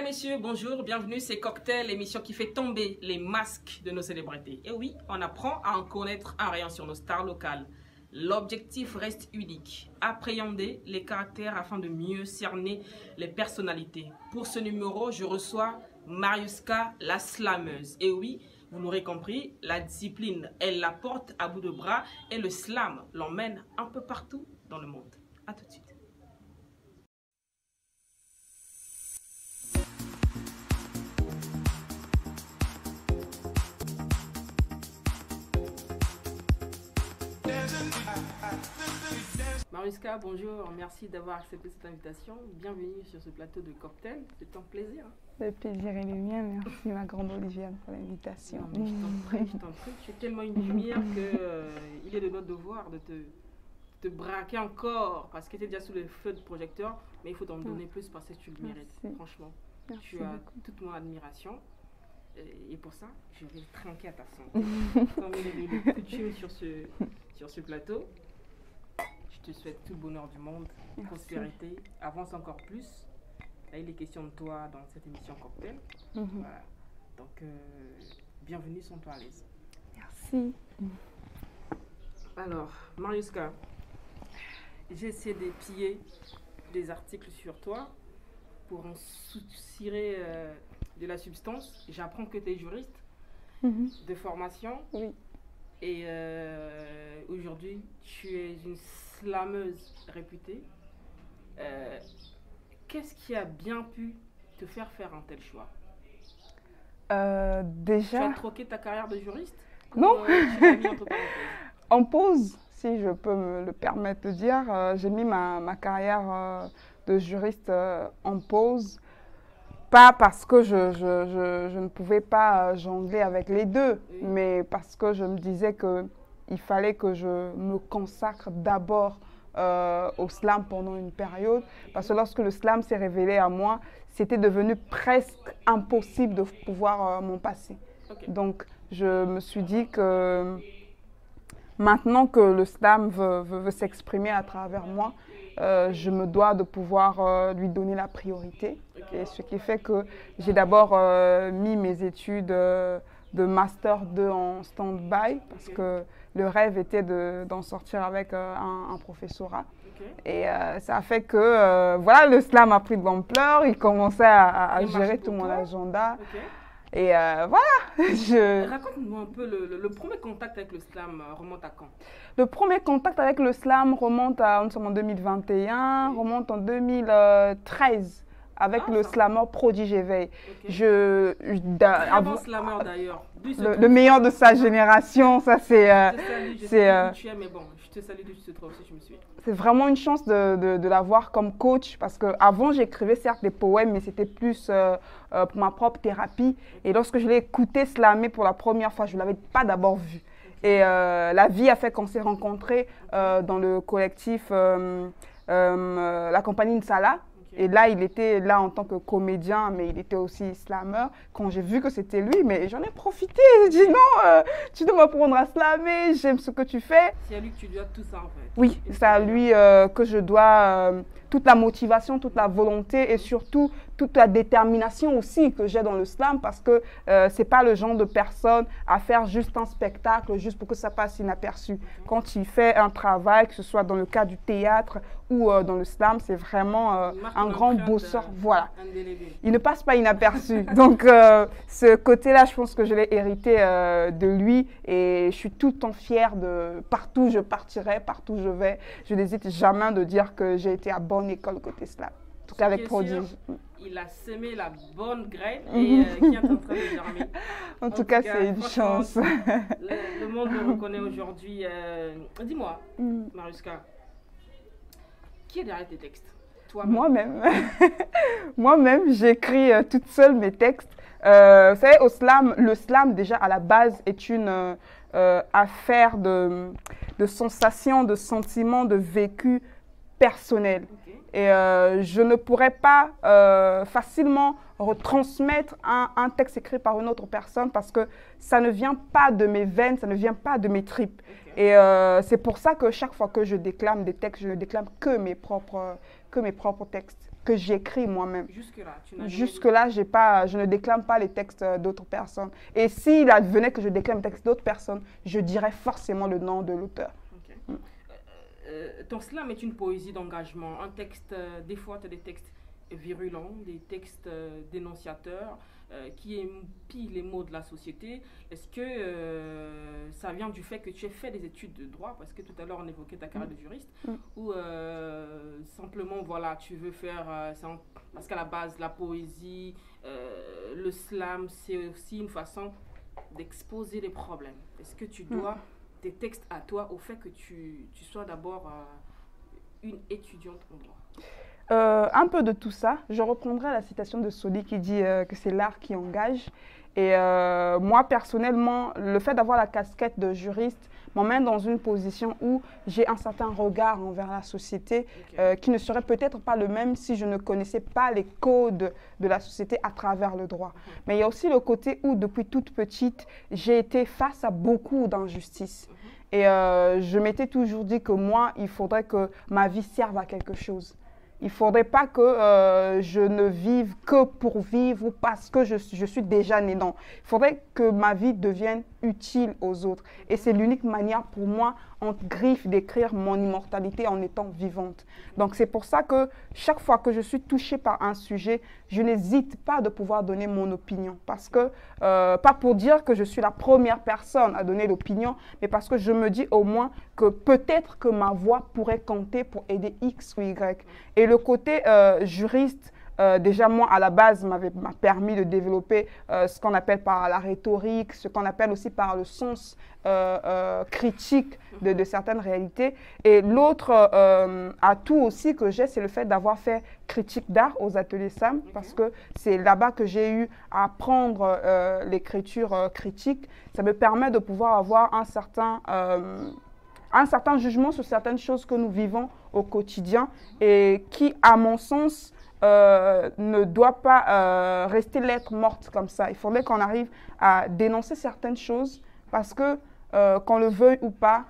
Mesdames, Messieurs, bonjour, bienvenue, c'est Cocktail, l'émission qui fait tomber les masques de nos célébrités. Et oui, on apprend à en connaître un rayon sur nos stars locales. L'objectif reste unique, appréhender les caractères afin de mieux cerner les personnalités. Pour ce numéro, je reçois Mariuska, la slameuse. Et oui, vous l'aurez compris, la discipline, elle la porte à bout de bras et le slam l'emmène un peu partout dans le monde. A tout de suite. Mariuska, bonjour, merci d'avoir accepté cette invitation. Bienvenue sur ce plateau de Cocktail, c'est un plaisir. Le plaisir est le mien, merci ma grande Olivienne pour l'invitation. Je t'en prie, tu es tellement une lumière qu'il est de notre devoir de te braquer encore parce que tu es déjà sous le feu de projecteur, mais il faut t'en donner plus parce que tu le mérites, franchement. Merci tu as beaucoup. toute mon admiration et pour ça, je vais trinquer à ta santé. Comme il est de coutume sur ce plateau. Je te souhaite tout le bonheur du monde, prospérité, avance encore plus. Là, il est question de toi dans cette émission Cocktail. Voilà. Donc, bienvenue, sens-toi à l'aise. Merci. Alors, Mariuska, j'ai essayé d'épier des articles sur toi pour en soutirer de la substance. J'apprends que tu es juriste de formation. Oui. Et aujourd'hui, tu es une slameuse réputée. Qu'est-ce qui a bien pu te faire un tel choix? Déjà... Tu as troqué ta carrière de juriste? Non. Tu l'as mis entre parenthèses? En pause, si je peux me le permettre de dire. J'ai mis ma carrière de juriste en pause. Pas parce que je ne pouvais pas jongler avec les deux, mais parce que je me disais qu'il fallait que je me consacre d'abord au slam pendant une période. Parce que lorsque le slam s'est révélé à moi, c'était devenu presque impossible de pouvoir m'en passer. Okay. Donc, je me suis dit que maintenant que le slam veut s'exprimer à travers moi, je me dois de pouvoir lui donner la priorité. Okay. Et ce qui fait que j'ai d'abord mis mes études de Master 2 en stand-by parce que le rêve était d'en sortir avec un professorat. Et ça a fait que voilà, le slam a pris de l'ampleur, il commençait à gérer tout mon agenda. Et voilà. Raconte-nous un peu le premier contact avec le slam remonte à quand? Le premier contact avec le slam remonte nous sommes en 2021, remonte en 2013 avec le slammer Prodige Éveil. Très bon slammer d'ailleurs. Le meilleur de sa génération, ça c'est... je sais où tu es, mais bon, je te salue d'où tu te trouves si je me suis. C'est vraiment une chance de l'avoir comme coach parce qu'avant j'écrivais certes des poèmes, mais c'était plus pour ma propre thérapie. Et lorsque je l'ai écouté slammer pour la première fois, je ne l'avais pas d'abord vu. Et la vie a fait qu'on s'est rencontrés dans le collectif La Compagnie Nsala. Et là, il était là en tant que comédien, mais il était aussi slammer. Quand j'ai vu que c'était lui, mais j'en ai profité. J'ai dit non, tu dois m'apprendre à slammer, j'aime ce que tu fais. C'est à lui que tu dois tout ça en fait. Oui, c'est à lui que je dois toute la motivation, toute la volonté et surtout toute la détermination aussi que j'ai dans le slam parce que c'est pas le genre de personne à faire juste un spectacle juste pour que ça passe inaperçu. Quand il fait un travail, que ce soit dans le cas du théâtre ou dans le slam, c'est vraiment un grand bosseur. Voilà. Il ne passe pas inaperçu. Donc ce côté-là, je pense que je l'ai hérité de lui et je suis tout le temps fière de partout où je partirai, partout où je vais. Je n'hésite jamais de dire que j'ai été à bonne école côté slam. En tout cas avec Prodige. Il a semé la bonne graine et qui est en train de germer. En tout cas, c'est une chance. Le monde le reconnaît aujourd'hui. Dis-moi, Mariuska, qui est derrière tes textes? Moi-même. Moi-même, j'écris toute seule mes textes. Vous savez, le slam, déjà, à la base, est une affaire de sensations, de sentiments, de vécu personnel. Et je ne pourrais pas facilement retransmettre un texte écrit par une autre personne parce que ça ne vient pas de mes veines, ça ne vient pas de mes tripes. Et c'est pour ça que chaque fois que je déclame des textes, je ne déclame que mes propres textes. que j'écris moi-même. Jusque-là, tu n'as Jusque-là, je ne déclame pas les textes d'autres personnes. Et s'il advenait que je déclame les textes d'autres personnes, je dirais forcément le nom de l'auteur. Okay. Ton slam est une poésie d'engagement. Un texte, des fois, tu as des textes virulents, des textes dénonciateurs qui émpillent les mots de la société. Est-ce que ça vient du fait que tu aies fait des études de droit, parce que tout à l'heure on évoquait ta carrière de juriste, ou simplement voilà, tu veux faire, parce qu'à la base la poésie, le slam, c'est aussi une façon d'exposer les problèmes. Est-ce que tu dois tes textes à toi au fait que tu sois d'abord une étudiante en droit? Un peu de tout ça. Je reprendrai la citation de Soli qui dit que c'est l'art qui engage. Et moi, personnellement, le fait d'avoir la casquette de juriste m'emmène dans une position où j'ai un certain regard envers la société qui ne serait peut-être pas le même si je ne connaissais pas les codes de la société à travers le droit. Mais il y a aussi le côté où, depuis toute petite, j'ai été face à beaucoup d'injustices. Et je m'étais toujours dit que moi, il faudrait que ma vie serve à quelque chose. Il ne faudrait pas que je ne vive que pour vivre ou parce que je suis déjà né. Non. Il faudrait que ma vie devienne utile aux autres. Et c'est l'unique manière pour moi, entre griffes, d'écrire mon immortalité en étant vivante. Donc c'est pour ça que chaque fois que je suis touchée par un sujet, je n'hésite pas de pouvoir donner mon opinion. Parce que, pas pour dire que je suis la première personne à donner l'opinion, mais parce que je me dis au moins que peut-être que ma voix pourrait compter pour aider X ou Y. Et le côté juriste, déjà moi à la base m'a permis de développer ce qu'on appelle par la rhétorique, ce qu'on appelle aussi par le sens critique de certaines réalités. Et l'autre atout aussi que j'ai, c'est le fait d'avoir fait critique d'art aux ateliers SAM, parce que c'est là-bas que j'ai eu à apprendre l'écriture critique. Ça me permet de pouvoir avoir un certain jugement sur certaines choses que nous vivons au quotidien et qui, à mon sens, ne doit pas rester lettre morte comme ça. Il faudrait qu'on arrive à dénoncer certaines choses parce que, qu'on le veuille ou pas,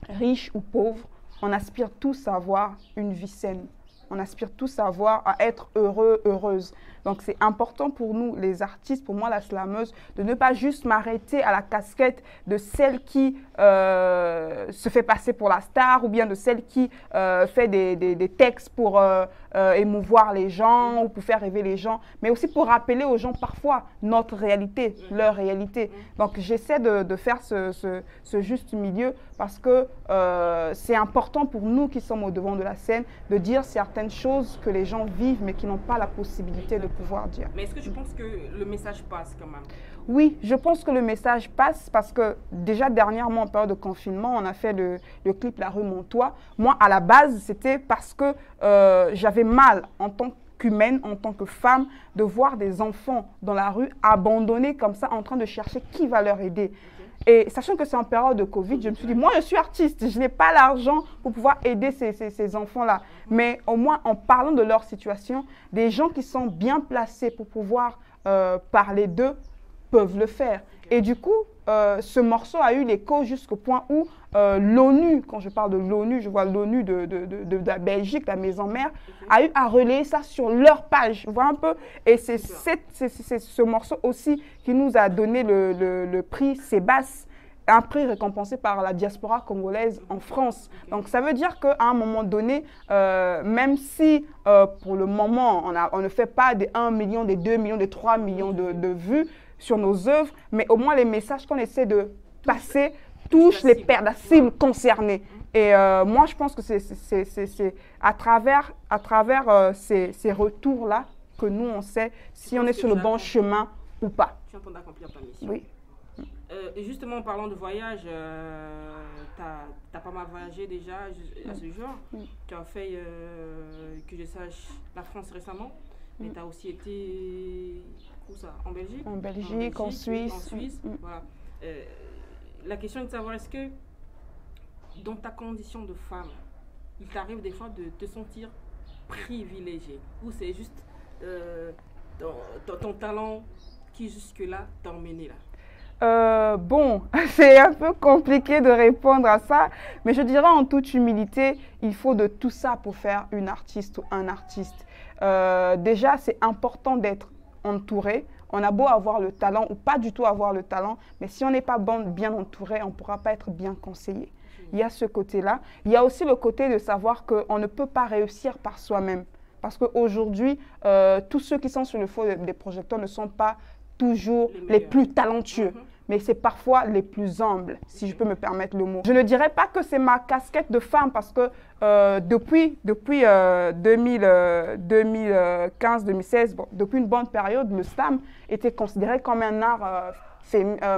riche ou pauvre, on aspire tous à avoir une vie saine. On aspire tous à être heureux, heureuse. Donc c'est important pour nous, les artistes, pour moi la slameuse, de ne pas juste m'arrêter à la casquette de celle qui se fait passer pour la star ou bien de celle qui fait des textes pour émouvoir les gens ou pour faire rêver les gens, mais aussi pour rappeler aux gens parfois notre réalité, leur réalité. Donc j'essaie de faire ce juste milieu parce que c'est important pour nous qui sommes au devant de la scène de dire certaines choses que les gens vivent mais qui n'ont pas la possibilité de pouvoir dire. Mais est-ce que tu penses que le message passe quand même? Oui, je pense que le message passe parce que déjà dernièrement, en période de confinement, on a fait le clip La rue Montois. Moi, à la base, c'était parce que j'avais mal en tant qu'humaine, en tant que femme, de voir des enfants dans la rue abandonnés comme ça, en train de chercher qui va leur aider. Et sachant que c'est en période de Covid, je me suis dit, moi je suis artiste, je n'ai pas l'argent pour pouvoir aider ces enfants-là. Mais au moins en parlant de leur situation, des gens qui sont bien placés pour pouvoir parler d'eux peuvent le faire. Et du coup, ce morceau a eu l'écho jusqu'au point où l'ONU, quand je parle de l'ONU, je vois l'ONU de la Belgique, la maison mère, a eu à relayer ça sur leur page. Vous voyez un peu? Et c'est ce morceau aussi qui nous a donné le prix Sébastien, un prix récompensé par la diaspora congolaise en France. Donc ça veut dire qu'à un moment donné, même si pour le moment on ne fait pas des 1 million, des 2 millions, des 3 millions de vues sur nos œuvres, mais au moins les messages qu'on essaie de passer touchent la cible concernée. Et moi je pense que c'est à travers ces retours-là que nous on sait si on est sur le bon chemin ou pas. Tu es en train d'accomplir ta mission. Oui. Et justement, en parlant de voyage, tu as pas mal voyagé déjà à ce jour. Tu as fait, que je sache, la France récemment, mais tu as aussi été où ça? En Belgique? En Belgique, en Suisse. En Suisse, voilà. La question est de savoir, est-ce que dans ta condition de femme, il t'arrive des fois de te sentir privilégiée ou c'est juste ton talent qui jusque-là t'a emmené là? Bon, c'est un peu compliqué de répondre à ça, mais je dirais en toute humilité, il faut de tout ça pour faire une artiste ou un artiste. déjà, c'est important d'être entouré. On a beau avoir le talent ou pas du tout avoir le talent, mais si on n'est pas bien entouré, on ne pourra pas être bien conseillé. Il y a ce côté-là. Il y a aussi le côté de savoir qu'on ne peut pas réussir par soi-même. Parce qu'aujourd'hui, tous ceux qui sont sur le feu des projecteurs ne sont pas toujours les plus talentueux. Mais c'est parfois les plus humbles, si je peux me permettre le mot. Je ne dirais pas que c'est ma casquette de femme parce que depuis 2015-2016, bon, depuis une bonne période, le slam était considéré comme un art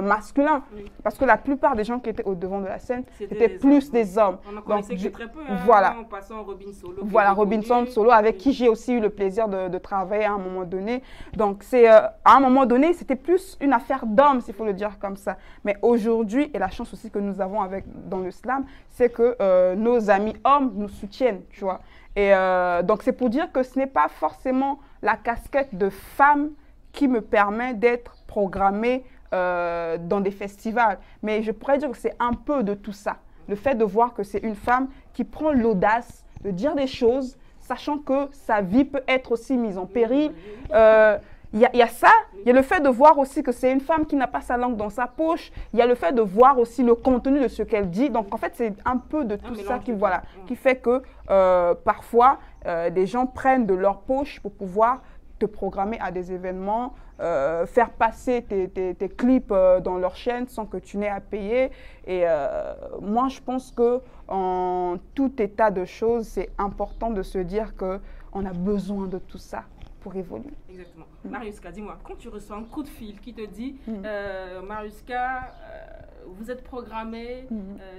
masculin. Parce que la plupart des gens qui étaient au devant de la scène étaient plus des hommes. On en connaissait que très peu, hein, voilà. en passant Robin Solo. Voilà, Robinson Solo, avec qui j'ai aussi eu le plaisir de travailler à un moment donné. Donc, à un moment donné, c'était plus une affaire d'hommes, s'il faut le dire comme ça. Mais aujourd'hui, et la chance aussi que nous avons dans le slam, c'est que nos amis hommes nous soutiennent, tu vois. Et donc, c'est pour dire que ce n'est pas forcément la casquette de femme qui me permet d'être programmée dans des festivals. Mais je pourrais dire que c'est un peu de tout ça. Le fait de voir que c'est une femme qui prend l'audace de dire des choses, sachant que sa vie peut être aussi mise en péril. Il y a ça, il y a le fait de voir aussi que c'est une femme qui n'a pas sa langue dans sa poche. Il y a le fait de voir aussi le contenu de ce qu'elle dit. Donc, en fait, c'est un peu de tout ça qui fait que parfois, des gens prennent de leur poche pour pouvoir te programmer à des événements, faire passer tes clips dans leur chaîne sans que tu n'aies à payer. Et moi, je pense qu'en tout état de choses, c'est important de se dire qu'on a besoin de tout ça pour évoluer. Exactement. Mariuska, dis-moi, quand tu reçois un coup de fil qui te dit Mariuska, vous êtes programmé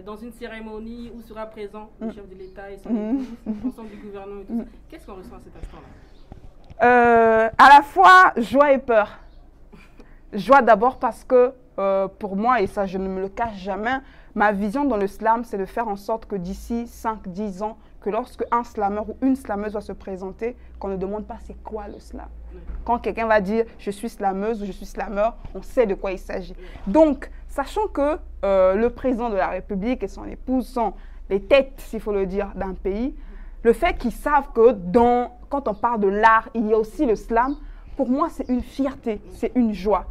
dans une cérémonie où sera présent le chef de l'État et son épouse, l'ensemble du gouvernement et tout ça, qu'est-ce qu'on ressent à cet instant-là? À la fois joie et peur. Joie d'abord parce que pour moi, et ça je ne me le cache jamais, ma vision dans le slam, c'est de faire en sorte que d'ici 5-10 ans, que lorsque un slameur ou une slameuse va se présenter, qu'on ne demande pas c'est quoi le slam. Quand quelqu'un va dire je suis slameuse ou je suis slameur, on sait de quoi il s'agit. Donc, sachant que le président de la République et son épouse sont les têtes, s'il faut le dire, d'un pays, le fait qu'ils savent que quand on parle de l'art, il y a aussi le slam, pour moi, c'est une fierté, c'est une joie.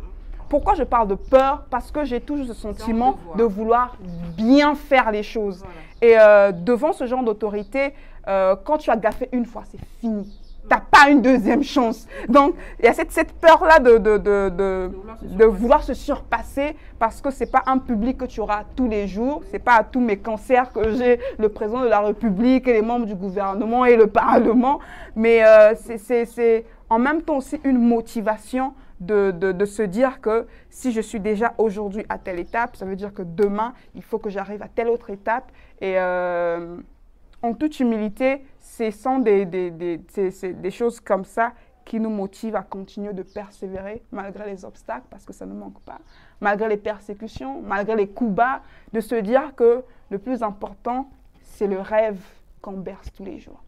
Pourquoi je parle de peur? Parce que j'ai toujours ce sentiment de vouloir bien faire les choses. Voilà. Et devant ce genre d'autorité, quand tu as gaffé une fois, c'est fini. Tu n'as pas une deuxième chance. Donc, il y a cette peur-là de vouloir se surpasser parce que ce n'est pas un public que tu auras tous les jours. Ce n'est pas à tous mes concerts que j'ai le président de la République et les membres du gouvernement et le Parlement. Mais c'est en même temps aussi une motivation de se dire que si je suis déjà aujourd'hui à telle étape, ça veut dire que demain, il faut que j'arrive à telle autre étape. Et en toute humilité, ce sont des choses comme ça qui nous motivent à continuer de persévérer malgré les obstacles, parce que ça ne manque pas, malgré les persécutions, malgré les coups bas, de se dire que le plus important, c'est le rêve qu'on berce tous les jours.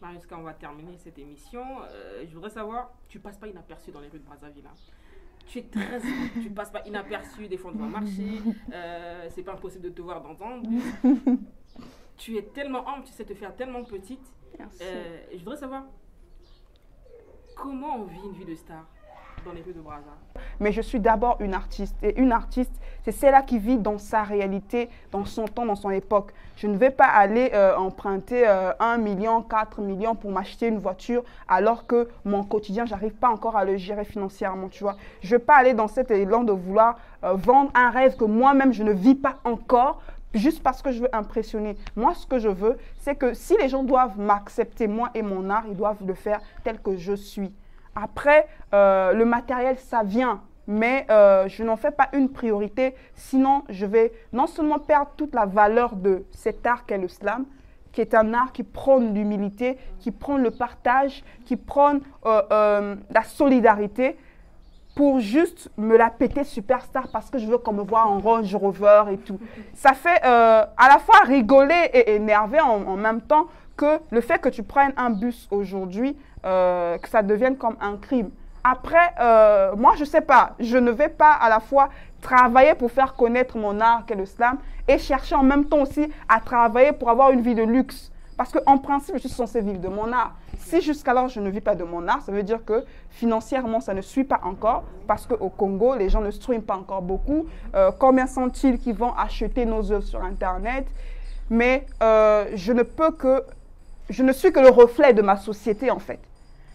Mariuska, on va terminer cette émission. Je voudrais savoir, tu ne passes pas inaperçu dans les rues de Brazzaville. Hein. Tu es très tu ne passes pas inaperçu, des fois on doit marcher, c'est pas impossible de te voir dans un bus. Tu es tellement humble, tu sais te faire tellement petite. Je voudrais savoir, comment on vit une vie de star dans les rues de Brazza? Mais je suis d'abord une artiste. Et une artiste, c'est celle-là qui vit dans sa réalité, dans son temps, dans son époque. Je ne vais pas aller emprunter 1 million, 4 millions pour m'acheter une voiture alors que mon quotidien, je n'arrive pas encore à le gérer financièrement, tu vois. Je ne vais pas aller dans cet élan de vouloir vendre un rêve que moi-même, je ne vis pas encore juste parce que je veux impressionner. Moi, ce que je veux, c'est que si les gens doivent m'accepter, moi et mon art, ils doivent le faire tel que je suis. Après, le matériel, ça vient, mais je n'en fais pas une priorité. Sinon, je vais non seulement perdre toute la valeur de cet art qu'est le slam, qui est un art qui prône l'humilité, qui prône le partage, qui prône la solidarité, pour juste me la péter superstar parce que je veux qu'on me voit en Range Rover et tout. Ça fait à la fois rigoler et énerver en même temps que le fait que tu prennes un bus aujourd'hui, que ça devienne comme un crime. Après, moi, je ne sais pas, je ne vais pas à la fois travailler pour faire connaître mon art qu'est le slam et chercher en même temps aussi à travailler pour avoir une vie de luxe. Parce qu'en principe, je suis censée vivre de mon art. Si jusqu'alors je ne vis pas de mon art, ça veut dire que financièrement, ça ne suit pas encore parce qu'au Congo, les gens ne streament pas encore beaucoup. Combien sont-ils qui vont acheter nos œuvres sur Internet? Mais je ne suis que le reflet de ma société en fait.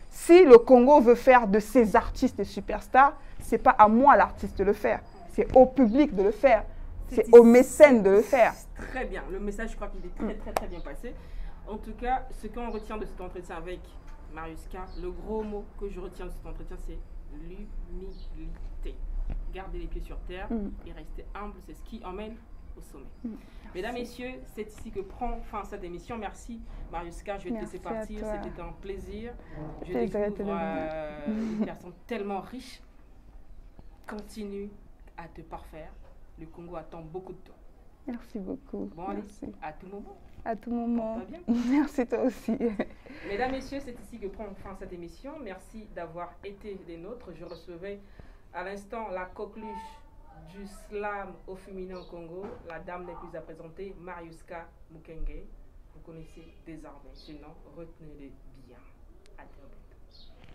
Si le Congo veut faire de ses artistes des superstars, ce n'est pas à moi l'artiste de le faire, c'est au public de le faire, c'est aux mécènes de le faire. Très bien, le message je crois qu'il est très bien passé. En tout cas, ce qu'on retient de cet entretien avec Marius K, le gros mot que je retiens de cet entretien, c'est l'humilité. Garder les pieds sur terre et rester humble, c'est ce qui emmène au sommet. Mesdames, messieurs, c'est ici que prend fin cette émission. Merci Marius K, je vais te laisser partir, c'était un plaisir. Je découvre une personne tellement riche. Continue à te parfaire. Le Congo attend beaucoup de toi. Merci beaucoup. Bon, merci. Allez, à tout moment. À tout moment. Bien. Merci toi aussi. Mesdames, messieurs, c'est ici que prend fin cette émission. Merci d'avoir été des nôtres. Je recevais à l'instant la coqueluche du slam au féminin au Congo. La dame n'est plus à présenter, Marius K. Mukenge. Vous connaissez désormais ce nom, retenez-le bien. À très bientôt.